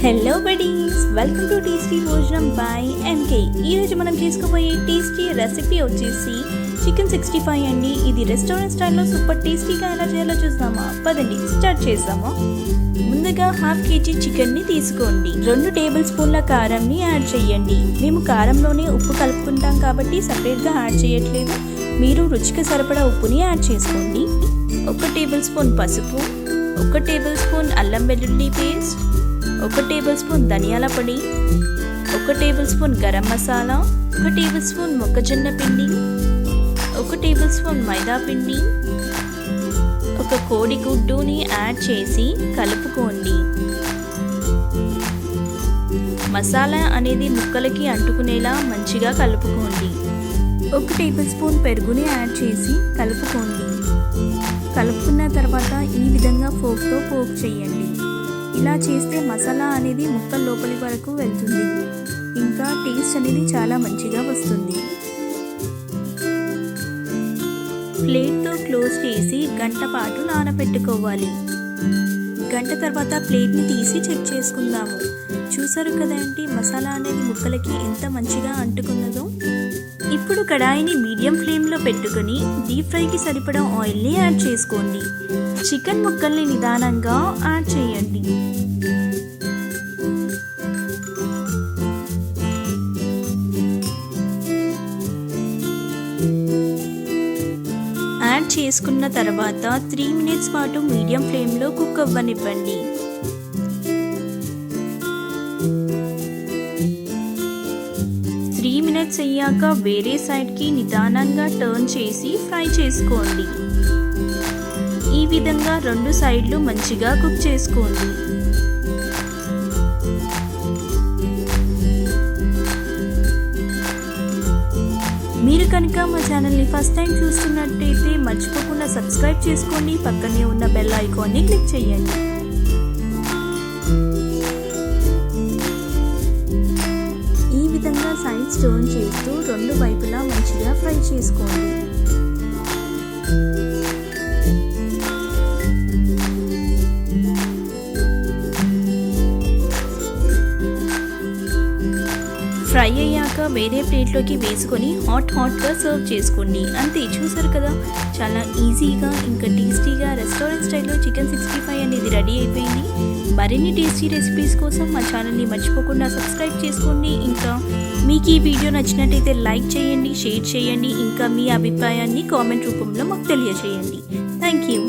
Hello buddies, welcome to tasty భోజనం by MK. ఈరోజు మనం చేసుకోబోయే టేస్టీ రెసిపీ వచ్చేసి చికెన్ 65 అండి. ఇది రెస్టారెంట్ స్టైల్లో సూపర్ టేస్టీగా ఎలా చేయాలో చూద్దామా? పదండి స్టార్ట్ చేద్దామా. ముందుగా హాఫ్ కేజీ చికెన్ని తీసుకోండి. 2 టేబుల్ స్పూన్ల కారంని యాడ్ చేయండి. మేము కారంలోనే ఉప్పు కలుపుకుంటాం కాబట్టి సపరేట్గా యాడ్ చేయట్లేదు. మీరు రుచికి సరిపడా ఉప్పుని యాడ్ చేసుకోండి. 1 టేబుల్ స్పూన్ పసుపు, 1 టేబుల్ స్పూన్ అల్లం వెల్లుల్లి పేస్ట్, 1 టేబుల్ స్పూన్ ధనియాల పొడి, 1 table spoon garam masala, 1 table spoon మొక్కజొన్న పిండి, 1 టేబుల్ స్పూన్ మైదా పిండి, 1 కోడి గుడ్డుని యాడ్ చేసి కలుపుకోండి. మసాలా అనేది ముక్కలకి అంటుకునేలా మంచిగా కలుపుకోండి. 1 టేబుల్ స్పూన్ పెరుగుని యాడ్ చేసి కలుపుకోండి. కలుపుకున్న తర్వాత ఈ విధంగా ఫోక్తో పోక్ చేయండి. ఇలా చేస్తే మసాలా అనేది ముక్కల లోపలి వరకు వెళ్తుంది, ఇంకా టేస్ట్ అనేది చాలా మంచిగా వస్తుంది. ప్లేట్తో క్లోజ్ చేసి గంట పాటు నానబెట్టుకోవాలి. గంట తర్వాత ప్లేట్ని తీసి చెక్ చేసుకుందాము. చూసారు కదండి, మసాలా అనేది ముక్కలకి ఎంత మంచిగా అంటుకున్నదో. ఇప్పుడు కడాయిని మీడియం ఫ్లేమ్లో పెట్టుకుని డీప్ ఫ్రైకి సరిపడా ఆయిల్ని యాడ్ చేసుకోండి. చికెన్ ముక్కల్ని నిదానంగా యాడ్ చేయండి. యాడ్ చేసుకున్న తర్వాత 3 మినిట్స్ పాటు మీడియం ఫ్లేమ్లో కుక్ అవ్వనివ్వండి. అయ్యాక వేరే సైడ్కి నిదానంగా టర్న్ చేసి ఫ్రై చేసుకోండి. ఈ విధంగా 2 సైడ్లు మంచిగా కుక్ చేసుకోండి. మీరు కనుక మా ఛానల్ని ఫస్ట్ టైం చూస్తున్నట్టయితే మర్చిపోకుండా సబ్స్క్రైబ్ చేసుకోండి. పక్కనే ఉన్న బెల్ ఐకాన్ని క్లిక్ చేయండి. సైడ్స్ టర్న్ చేస్తూ 2 వైపులా మంచిగా ఫ్రై చేసుకోండి. ఫ్రై అయ్యాక వేరే ప్లేట్లోకి వేసుకొని హాట్గా సర్వ్ చేసుకోండి. అంతే, చూసారు కదా, చాలా ఈజీగా ఇంకా టేస్టీగా రెస్టారెంట్ స్టైల్లో చికెన్ 65 అనేది రెడీ అయిపోయింది. మరిన్ని టేస్టీ రెసిపీస్ కోసం మా ఛానల్ని మర్చిపోకుండా సబ్స్క్రైబ్ చేసుకోండి. ఇంకా మీకు ఈ వీడియో నచ్చినట్టయితే లైక్ చేయండి, షేర్ చేయండి, ఇంకా మీ అభిప్రాయాన్ని కామెంట్ రూపంలో మాకు తెలియజేయండి. Thank you.